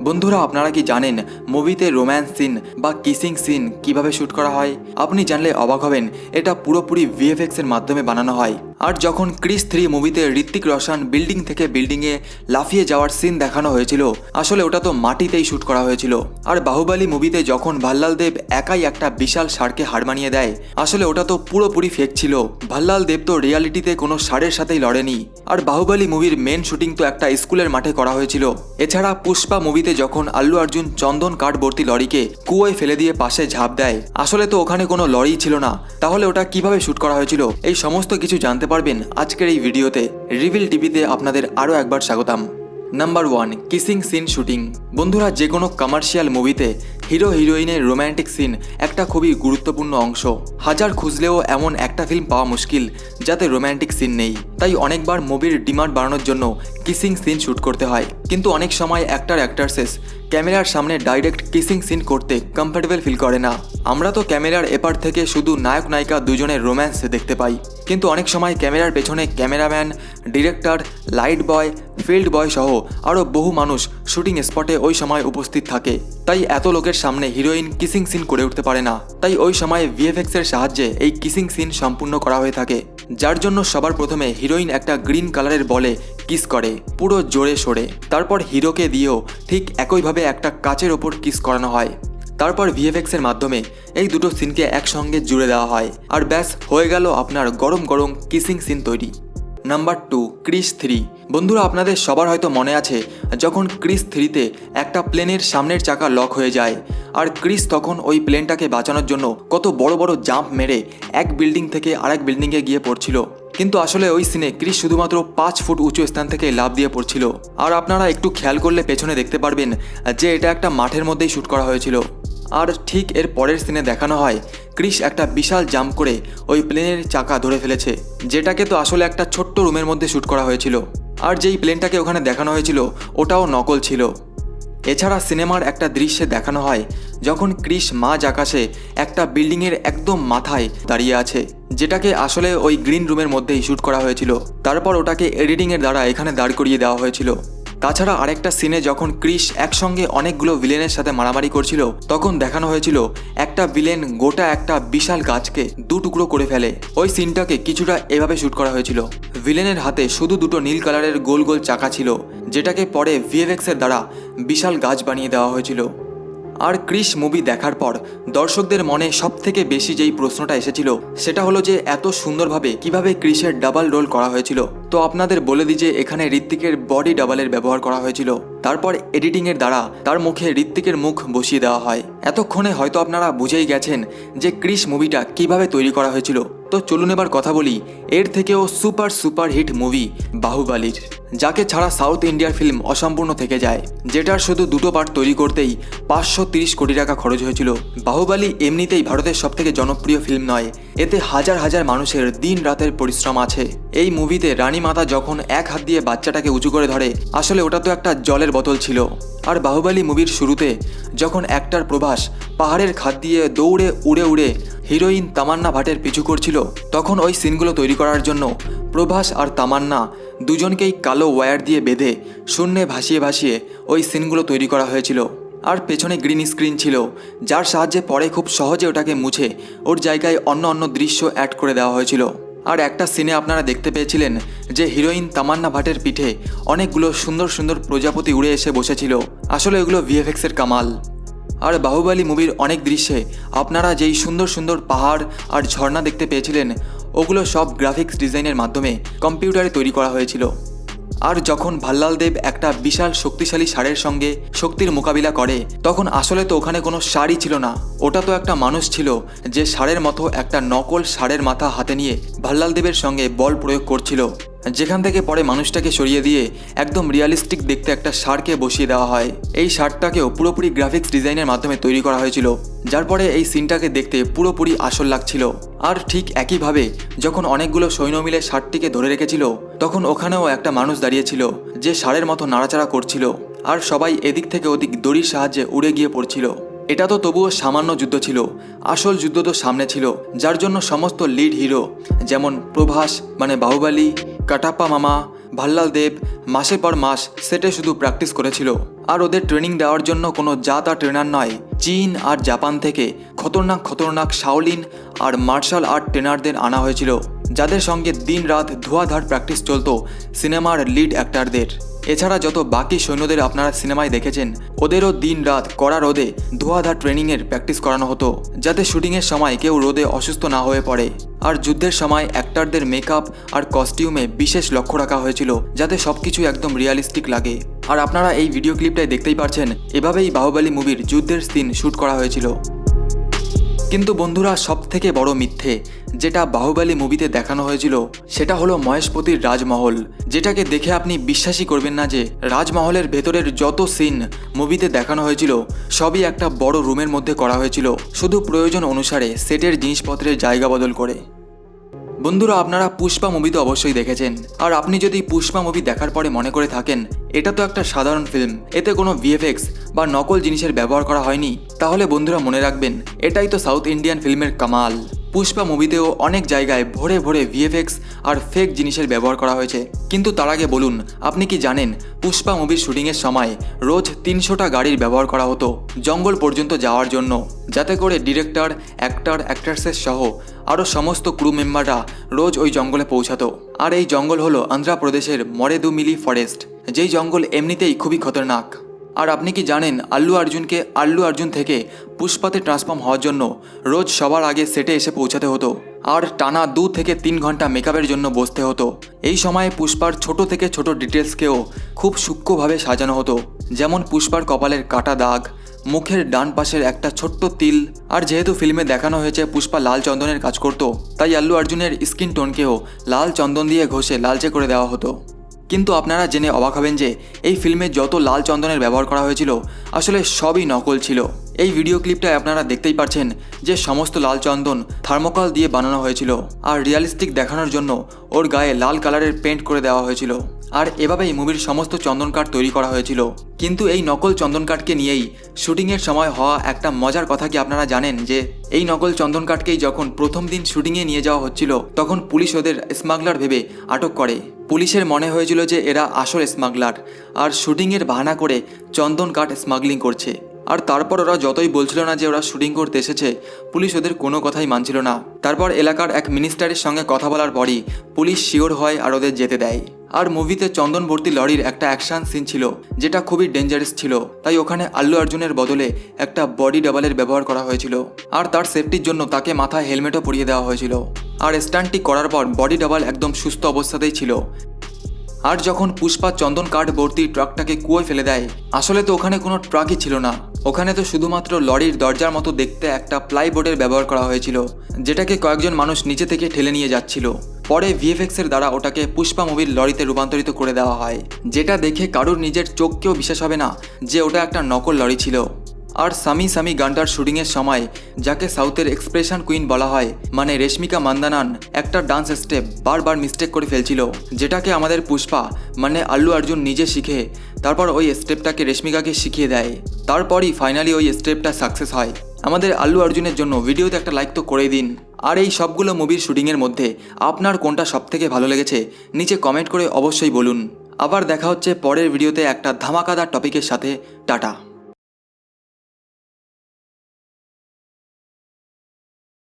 বন্ধুরা আপনারা কি জানেন মুভিতে রোম্যান্স সিন বা কিসিং সিন কিভাবে শ্যুট করা হয়? আপনি জানলে অবাক হবেন, এটা পুরোপুরি ভিএফএক্স এর মাধ্যমে বানানো হয়। আর যখন ক্রিস 3 মুভিতে ঋত্বিক রোশন বিল্ডিং থেকে বিল্ডিংয়ে লাফিয়ে যাওয়ার সিন দেখানো হয়েছিল, আসলে ওটা তো মাটিতেই শ্যুট করা হয়েছিল। আর বাহুবলী মুভিতে যখন ভাল্লাল দেব একাই একটা বিশাল ষাঁড়কে হার মানিয়ে দেয়, আসলে ওটা তো পুরোপুরি ফেক ছিল। ভাল্লাল দেব তো রিয়ালিটিতে কোনো ষাঁড়ের সাথেই লড়েনি। আর বাহুবলী মুভির মেন শুটিং তো একটা স্কুলের মাঠে করা হয়েছিল। এছাড়া পুষ্পা মুভিতে যখন আল্লু অর্জুন চন্দন কাঠ ভর্তি লরিকে কুয়োয় ফেলে দিয়ে পাশে ঝাঁপ দেয়, আসলে তো ওখানে কোনো লরি ছিল না। তাহলে ওটা কিভাবে শ্যুট করা হয়েছিল, এই সমস্ত কিছু জানতে পারবেন আজকের এই ভিডিওতে। রিভিল টিভিতে আপনাদের আরও একবার স্বাগতম। Number 1, kissing scene shooting. বন্ধুরা, যে কোনো কমার্শিয়াল মুভিতে হিরো হিরোইনের রোম্যান্টিক সিন একটা খুবই গুরুত্বপূর্ণ অংশ। হাজার খুঁজলেও এমন একটা ফিল্ম পাওয়া মুশকিল যাতে রোম্যান্টিক সিন নেই। তাই অনেকবার মুভির ডিমান্ড বাড়ানোর জন্য কিসিং সিন শ্যুট করতে হয়। কিন্তু অনেক সময় অ্যাক্ট্রেসেস ক্যামেরার সামনে ডাইরেক্ট কিসিং সিন করতে কমফর্টেবল ফিল করে না। আমরা তো ক্যামেরার এপার থেকে শুধু নায়ক নায়িকা দুজনের রোম্যান্স দেখতে পাই, কিন্তু অনেক সময় ক্যামেরার পেছনে ক্যামেরাম্যান, ডিরেক্টর, লাইট বয়, ফিল্ড বয় সহ আরও বহু মানুষ শুটিং স্পটে ওই সময় উপস্থিত থাকে। তাই এত লোকের সামনে হিরোইন কিসিং সিন করে উঠতে পারে না। তাই ওই সময় ভিএফএক্স এর সাহায্যে এই কিসিং সিন সম্পূর্ণ করা হয়ে থাকে, যার জন্য সবার প্রথমে হিরোইন একটা গ্রিন কালারের বলে কিস করে পুরো জোরে সোরে। তারপর হিরোকে দিয়েও ঠিক একইভাবে একটা কাচের ওপর কিস করানো হয়। তারপর ভিএফএক্স এর মাধ্যমে এই দুটো সিনকে একসঙ্গে জুড়ে দেওয়া হয়, আর ব্যাস হয়ে গেল আপনার গরম গরম কিসিং সিন তৈরি। Number 2, Chris 3। বন্ধুরা, আপনাদের সবার হয়তো মনে আছে যখন ক্রিস 3তে একটা প্লেনের সামনের চাকা লক হয়ে যায়, আর ক্রিস তখন ওই প্লেনটাকে বাঁচানোর জন্য কত বড় বড় জাম্প মেরে এক বিল্ডিং থেকে আরেক বিল্ডিংয়ে গিয়ে পড়ছিল। কিন্তু আসলে ওই সিনে ক্রিস শুধুমাত্র 5 ফুট উঁচু স্থান থেকে লাফ দিয়ে পড়ছিল। আর আপনারা একটু খেয়াল করলে পেছনে দেখতে পারবেন যে এটা একটা মাঠের মধ্যেই শ্যুট করা হয়েছিল। আর ঠিক এর পরের সিনে দেখানো হয় ক্রিস একটা বিশাল জাম্প করে ওই প্লেনের চাকা ধরে ফেলেছে, যেটাকে তো আসলে একটা ছোট্ট রুমের মধ্যে শ্যুট করা হয়েছিল। আর যেই প্লেনটাকে ওখানে দেখানো হয়েছিল ওটাও নকল ছিল। এছাড়া সিনেমার একটা দৃশ্যে দেখানো হয় যখন ক্রিস মাঝ আকাশে একটা বিল্ডিংয়ের একদম মাথায় দাঁড়িয়ে আছে, যেটাকে আসলে ওই গ্রিন রুমের মধ্যেই শ্যুট করা হয়েছিল। তারপর ওটাকে এডিটিংয়ের দ্বারা এখানে দাঁড় করিয়ে দেওয়া হয়েছিল। তাছাড়া আরেকটা সিনে যখন ক্রিস একসঙ্গে অনেকগুলো ভিলেনের সাথে মারামারি করছিল, তখন দেখানো হয়েছিল একটা ভিলেন গোটা একটা বিশাল গাছকে 2 টুকরো করে ফেলে। ওই সিনটাকে কিছুটা এভাবে শ্যুট করা হয়েছিল। ভিলেনের হাতে শুধু 2টো নীল কালারের গোল গোল চাকা ছিল, যেটাকে পরে ভিএফএক্স এর দ্বারা বিশাল গাছ বানিয়ে দেওয়া হয়েছিল। আর ক্রিস মুভি দেখার পর দর্শকদের মনে সবথেকে বেশি যেই প্রশ্নটা এসেছিল সেটা হলো যে এত সুন্দরভাবে কিভাবে ক্রিসের ডাবল রোল করা হয়েছিল। তো আপনাদের বলে দিই যে এখানে ঋত্বিকের বডি ডাবলের ব্যবহার করা হয়েছিল। তারপর এডিটিংয়ের দ্বারা তার মুখে ঋত্বিকের মুখ বসিয়ে দেওয়া হয়। এতক্ষণে হয়তো আপনারা বুঝেই গেছেন যে ক্রিস মুভিটা কিভাবে তৈরি করা হয়েছিল। তো চলুন এবার কথা বলি এর থেকেও সুপার হিট মুভি বাহুবলীর, যাকে ছাড়া সাউথ ইন্ডিয়ার ফিল্ম অসম্পূর্ণ থেকে যায়, যেটার শুধু 2টো পার্ট তৈরি করতেই 530 কোটি টাকা খরচ হয়েছিল। বাহুবলী এমনিতেই ভারতের সবথেকে জনপ্রিয় ফিল্ম নয়, এতে হাজার হাজার মানুষের দিন রাতের পরিশ্রম আছে। এই মুভিতে রানী মাতা যখন এক হাত দিয়ে বাচ্চাটাকে উঁচু করে ধরে, আসলে ওটা তো একটা জলের বোতল ছিল। আর বাহুবলী মুভির শুরুতে যখন অ্যাক্টর প্রভাস পাহাড়ের খাদ দিয়ে দৌড়ে উড়ে হিরোইন তামান্না ভাটের পিছু করছিল, তখন ওই সিনগুলো তৈরি করার জন্য প্রভাস আর তামান্না দুজনকেই কালো ওয়্যার দিয়ে বেঁধে শূন্যে ভাসিয়ে ওই সিনগুলো তৈরি করা হয়েছিল। আর পেছনে গ্রিন স্ক্রিন ছিল, যার সাহায্যে পরে খুব সহজে ওটাকে মুছে ওর জায়গায় অন্য দৃশ্য অ্যাড করে দেওয়া হয়েছিল। আর একটা সিনে আপনারা দেখতে পেয়েছিলেন যে হিরোইন তামান্না ভাটের পিঠে অনেকগুলো সুন্দর প্রজাপতি উড়ে এসে বসেছিল, আসলে এগুলো ভিএফএক্স এর কামাল। আর বাহুবলী মুভির অনেক দৃশ্যে আপনারা যেই সুন্দর পাহাড় আর ঝর্ণা দেখতে পেয়েছিলেন, ওগুলো সব গ্রাফিক্স ডিজাইনের মাধ্যমে কম্পিউটারে তৈরি করা হয়েছিল। আর যখন ভাল্লাল দেব একটা বিশাল শক্তিশালী ষাঁড়ের সঙ্গে শক্তির মোকাবিলা করে, তখন আসলে তো ওখানে কোনো ষাঁড়ই ছিল না, ওটা তো একটা মানুষ ছিল যে ষাঁড়ের মতো একটা নকল ষাঁড়ের মাথা হাতে নিয়ে ভাল্লাল দেবের সঙ্গে বল প্রয়োগ করছিল, যেখান থেকে পরে মানুষটাকে সরিয়ে দিয়ে একদম রিয়ালিস্টিক দেখতে একটা ষাঁড়কে বসিয়ে দেওয়া হয়। এই ষাঁড়টাকেও পুরোপুরি গ্রাফিক্স ডিজাইনের মাধ্যমে তৈরি করা হয়েছিল, যার পরে এই সিনটাকে দেখতে পুরোপুরি আসল লাগছিল। আর ঠিক একইভাবে যখন অনেকগুলো সৈন্য মিলে ষাঁড়টিকে ধরে রেখেছিল, তখন ওখানেও একটা মানুষ দাঁড়িয়েছিল যে ষাঁড়ের মতো নাড়াচাড়া করছিল, আর সবাই এদিক থেকে ওদিক দড়ির সাহায্যে উড়ে গিয়ে পড়ছিল। এটা তো তবুও সামান্য যুদ্ধ ছিল, আসল যুদ্ধ তো সামনে ছিল, যার জন্য সমস্ত লিড হিরো যেমন প্রভাস মানে বাহুবলী, কাটাপ্পা মামা, ভাল্লাল দেব মাসের পর মাস সেটে শুধু প্র্যাকটিস করেছিল। আর ওদের ট্রেনিং দেওয়ার জন্য কোনো যা তা ট্রেনার নয়, চীন আর জাপান থেকে খতরনাক শাওলিন আর মার্শাল আর্ট ট্রেনারদের আনা হয়েছিল, যাদের সঙ্গে দিন রাত ধোঁয়াধার প্র্যাকটিস চলতো সিনেমার লিড অ্যাক্টরদের। এছাড়া যত বাকি সৈন্যদের আপনারা সিনেমায় দেখেছেন, ওদেরও দিন রাত কড়া রোদে ধোঁয়াধার ট্রেনিংয়ের প্র্যাকটিস করানো হতো, যাতে শুটিংয়ের সময় কেউ রোদে অসুস্থ না হয়ে পড়ে। আর যুদ্ধের সময় অ্যাক্টরদের মেকআপ আর কস্টিউমে বিশেষ লক্ষ্য রাখা হয়েছিল, যাতে সবকিছু একদম রিয়ালিস্টিক লাগে। আর আপনারা এই ভিডিও ক্লিপটায় দেখতেই পারছেন, এভাবেই বাহুবলী মুভির যুদ্ধের সিন শ্যুট করা হয়েছিল। কিন্তু বন্ধুরা, সব থেকে বড় মিথ্যে যেটা বাহুবলী মুভিতে দেখানো হয়েছিল, সেটা হলো মহেশপতির রাজমহল, যেটাকে দেখে আপনি বিশ্বাসই করবেন না যে রাজমহলের ভেতরের যত সিন মুভিতে দেখানো হয়েছিল সবই একটা বড় রুমের মধ্যে করা হয়েছিল, শুধু প্রয়োজন অনুসারে সেটের জিনিসপত্রের জায়গা বদল করে। বন্ধুরা, আপনারা পুষ্পা মুভি তো অবশ্যই দেখেছেন, আর আপনি যদি পুষ্পা মুভি দেখার পরে মনে করে থাকেন এটা তো একটা সাধারণ ফিল্ম, এতে কোনো ভিএফএক্স বা নকল জিনিসের ব্যবহার করা হয়নি, তাহলে বন্ধুরা মনে রাখবেন, এটাই তো সাউথ ইন্ডিয়ান ফিল্মের কামাল। পুষ্পা মুভিতেও অনেক জায়গায় ভরে ভরে ভিএফএক্স আর ফেক জিনিসের ব্যবহার করা হয়েছে। কিন্তু তার আগে বলুন, আপনি কি জানেন পুষ্পা মুভির শুটিংয়ের সময় রোজ 300টা গাড়ির ব্যবহার করা হতো জঙ্গল পর্যন্ত যাওয়ার জন্য, যাতে করে ডিরেক্টর, অ্যাক্টর, অ্যাক্ট্রেসেস সহ আরও সমস্ত ক্রু মেম্বাররা রোজ ওই জঙ্গলে পৌঁছাতো। আর এই জঙ্গল হলো অন্ধ্রপ্রদেশের মরেদুমিলি ফরেস্ট, যেই জঙ্গল এমনিতেই খুবই খতরনাক। আর আপনি কি জানেন আল্লু অর্জুনকে আল্লু অর্জুন থেকে পুষ্পাতে ট্রান্সফর্ম হওয়ার জন্য রোজ সবার আগে সেটে এসে পৌঁছাতে হতো, আর টানা 2 থেকে 3 ঘন্টা মেকআপের জন্য বসতে হতো। এই সময়ে পুষ্পার ছোট থেকে ছোট ডিটেলসকেও খুব সূক্ষ্মভাবে সাজানো হতো, যেমন পুষ্পার কপালের কাটা দাগ, মুখের ডান পাশের একটা ছোট্ট তিল। আর যেহেতু ফিল্মে দেখানো হয়েছে পুষ্পা লাল চন্দনের কাজ করত, তাই আল্লু অর্জুনের স্কিন টোনকেও লাল চন্দন দিয়ে ঘষে লালচে করে দেওয়া হতো। কিন্তু আপনারা জেনে অবাক হবেন যে এই ফিল্মে যত লাল চন্দনের ব্যবহার করা হয়েছিল আসলে সবই নকল ছিল। এই ভিডিও ক্লিপটায় আপনারা দেখতেই পাচ্ছেন যে সমস্ত লাল চন্দন থার্মোকল দিয়ে বানানো হয়েছিল, আর রিয়ালিস্টিক দেখানোর জন্য ওর গায়ে লাল কালারের পেন্ট করে দেওয়া হয়েছিল। আর এভাবেই মুভির সমস্ত চন্দন কাঠ তৈরি করা হয়েছিল। কিন্তু এই নকল চন্দন কাঠকে নিয়েই শুটিংয়ের সময় হওয়া একটা মজার কথা কি আপনারা জানেন যে এই নকল চন্দন কাঠকেই যখন প্রথম দিন শুটিংয়ে নিয়ে যাওয়া হচ্ছিল, তখন পুলিশ ওদের স্মাগলার ভেবে আটক করে। পুলিশের মনে হয়েছিল যে এরা আসল স্মাগলার, আর শুটিংয়ের বাহানা করে চন্দন কাঠ স্মাগলিং করছে। আর তারপর ওরা যতই বলছিল না যে ওরা শুটিং করতে এসেছে, পুলিশ ওদের কোনো কথাই মানছিল না। তারপর এলাকার এক মিনিস্টারের সঙ্গে কথা বলার পরই পুলিশ শিওর হয় আর ওদের যেতে দেয়। আর মুভিতে চন্দন ভর্তি লরির একটা অ্যাকশন সিন ছিল, যেটা খুবই ডেঞ্জারাস ছিল, তাই ওখানে আল্লু অর্জুনের বদলে একটা বডি ডাবলের ব্যবহার করা হয়েছিল। আর তার সেফটির জন্য তাকে মাথায় হেলমেটও পরিয়ে দেওয়া হয়েছিল। আর স্টান্টটি করার পর বডি ডাবল একদম সুস্থ অবস্থাতেই ছিল। আর যখন পুষ্পা চন্দন কাঠ ভর্তি ট্রাকটাকে কুয়োয় ফেলে দেয়, আসলে তো ওখানে কোনো ট্রাকই ছিল না, ওখানে তো শুধুমাত্র লরির দরজার মতো দেখতে একটা প্লাইবোর্ডের ব্যবহার করা হয়েছিল, যেটাকে কয়েকজন মানুষ নিচে থেকে ঠেলে নিয়ে যাচ্ছিল। পরে ভিএফএক্সের দ্বারা ওটাকে পুষ্পা মুভির লরিতে রূপান্তরিত করে দেওয়া হয়, যেটা দেখে কারোর নিজের চোখকেও বিশ্বাস হবে না যে ওটা একটা নকল লরি ছিল। আর সামি গানটার শুটিংয়ের সময় যাকে সাউথের এক্সপ্রেশন কুইন বলা হয়, মানে রেশমিকা মান্দানান, একটা ডান্স স্টেপ বারবার মিস্টেক করে ফেলছিল, যেটাকে আমাদের পুষ্পা মানে আল্লু অর্জুন নিজে শিখে তারপর ওই স্টেপটাকে রেশমিকাকে শিখিয়ে দেয়। তারপরই ফাইনালি ওই স্টেপটা সাকসেস হয়। আমাদের আল্লু অর্জুনের জন্য ভিডিওতে একটা লাইক তো করেই দিন। আর এই সবগুলো মুভির শুটিংয়ের মধ্যে আপনার কোনটা সবথেকে ভালো লেগেছে নিচে কমেন্ট করে অবশ্যই বলুন। আবার দেখা হচ্ছে পরের ভিডিওতে একটা ধামাকাদার টপিকের সাথে। টাটা।